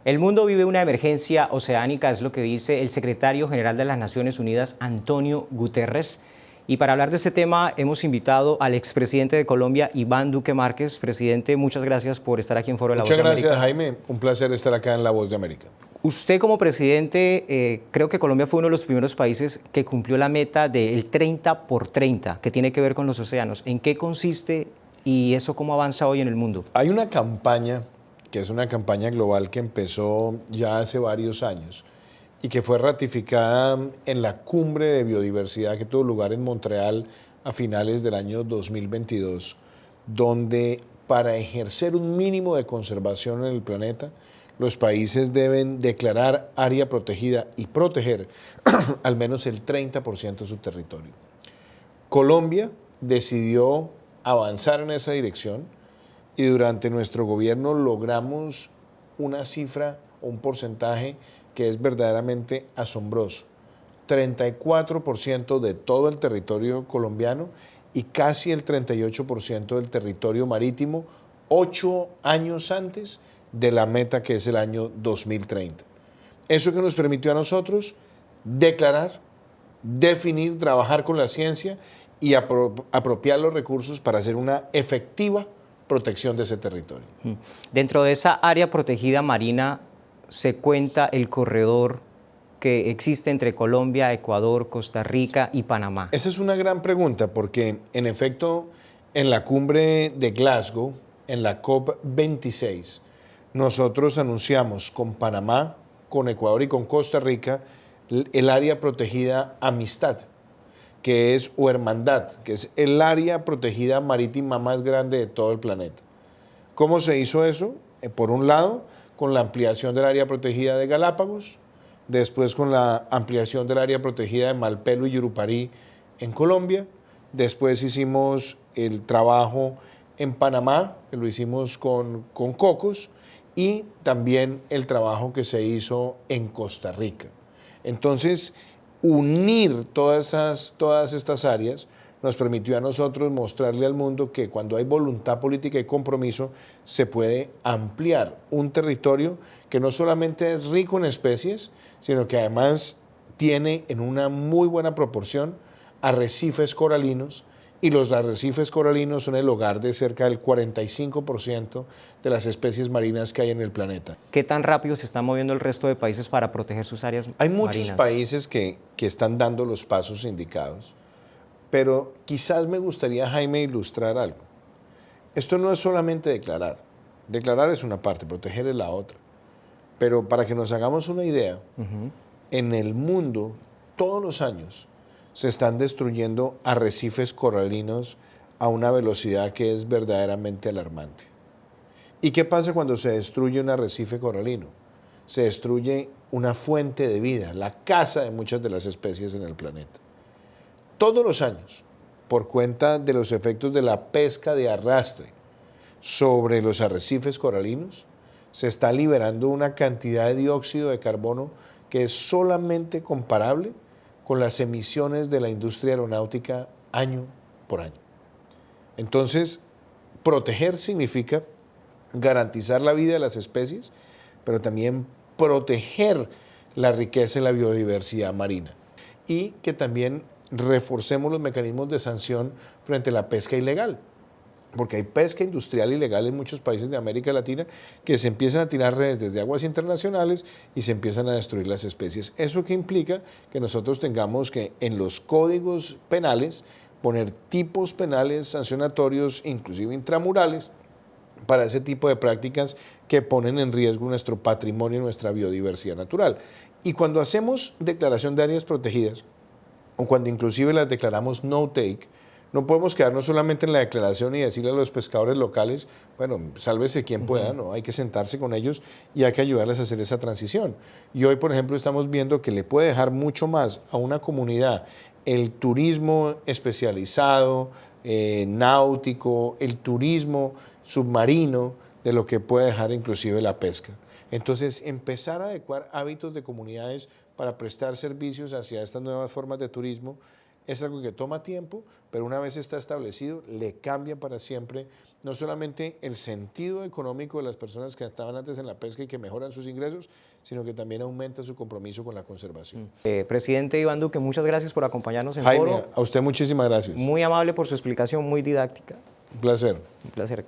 El mundo vive una emergencia oceánica, es lo que dice el secretario general de las Naciones Unidas, Antonio Guterres. Y para hablar de este tema hemos invitado al expresidente de Colombia, Iván Duque Márquez. Presidente, muchas gracias por estar aquí en Foro de la Voz de América. Muchas gracias, Jaime. Un placer estar acá en La Voz de América. Usted como presidente, creo que Colombia fue uno de los primeros países que cumplió la meta del 30 por 30, que tiene que ver con los océanos. ¿En qué consiste y eso cómo avanza hoy en el mundo? Hay una campaña, que es una campaña global que empezó ya hace varios años y que fue ratificada en la cumbre de biodiversidad que tuvo lugar en Montreal a finales del año 2022, donde para ejercer un mínimo de conservación en el planeta, los países deben declarar área protegida y proteger al menos el 30% de su territorio. Colombia decidió avanzar en esa dirección y durante nuestro gobierno logramos una cifra o un porcentaje que es verdaderamente asombroso. 34% de todo el territorio colombiano y casi el 38% del territorio marítimo, 8 años antes de la meta que es el año 2030. Eso que nos permitió a nosotros declarar, definir, trabajar con la ciencia y apropiar los recursos para hacer una efectiva protección de ese territorio. Dentro de esa área protegida marina se cuenta el corredor que existe entre Colombia, Ecuador, Costa Rica y Panamá. Esa es una gran pregunta porque, en efecto, en la cumbre de Glasgow, en la COP26, nosotros anunciamos con Panamá, con Ecuador y con Costa Rica el área protegida Amistad, que es, o Hermandad, que es el área protegida marítima más grande de todo el planeta. ¿Cómo se hizo eso? Por un lado, con la ampliación del área protegida de Galápagos, después con la ampliación del área protegida de Malpelo y Yurupari en Colombia, después hicimos el trabajo en Panamá, que lo hicimos con Cocos, y también el trabajo que se hizo en Costa Rica. Entonces, unir todas estas áreas nos permitió a nosotros mostrarle al mundo que cuando hay voluntad política y compromiso se puede ampliar un territorio que no solamente es rico en especies, sino que además tiene en una muy buena proporción arrecifes coralinos, y los arrecifes coralinos son el hogar de cerca del 45% de las especies marinas que hay en el planeta. ¿Qué tan rápido se está moviendo el resto de países para proteger sus áreas marinas? Hay muchos países que están dando los pasos indicados, pero quizás me gustaría, Jaime, ilustrar algo. Esto no es solamente declarar. Declarar es una parte, proteger es la otra. Pero para que nos hagamos una idea, en el mundo, todos los años, se están destruyendo arrecifes coralinos a una velocidad que es verdaderamente alarmante. ¿Y qué pasa cuando se destruye un arrecife coralino? Se destruye una fuente de vida, la casa de muchas de las especies en el planeta. Todos los años, por cuenta de los efectos de la pesca de arrastre sobre los arrecifes coralinos, se está liberando una cantidad de dióxido de carbono que es solamente comparable con las emisiones de la industria aeronáutica año por año. Entonces, proteger significa garantizar la vida de las especies, pero también proteger la riqueza y la biodiversidad marina. Y que también reforcemos los mecanismos de sanción frente a la pesca ilegal. Porque hay pesca industrial ilegal en muchos países de América Latina que se empiezan a tirar redes desde aguas internacionales y se empiezan a destruir las especies. ¿Eso qué implica? Que nosotros tengamos que en los códigos penales poner tipos penales sancionatorios, inclusive intramurales, para ese tipo de prácticas que ponen en riesgo nuestro patrimonio y nuestra biodiversidad natural. Y cuando hacemos declaración de áreas protegidas, o cuando inclusive las declaramos no-take, no podemos quedarnos solamente en la declaración y decirle a los pescadores locales, bueno, sálvese quien pueda, no, hay que sentarse con ellos y hay que ayudarles a hacer esa transición. Y hoy, por ejemplo, estamos viendo que le puede dejar mucho más a una comunidad el turismo especializado, náutico, el turismo submarino, de lo que puede dejar inclusive la pesca. Entonces, empezar a adecuar hábitos de comunidades para prestar servicios hacia estas nuevas formas de turismo es algo que toma tiempo, pero una vez está establecido, le cambia para siempre no solamente el sentido económico de las personas que estaban antes en la pesca y que mejoran sus ingresos, sino que también aumenta su compromiso con la conservación. Presidente Iván Duque, muchas gracias por acompañarnos en Jaime, Foro. a usted muchísimas gracias. Muy amable por su explicación, muy didáctica. Un placer. Un placer.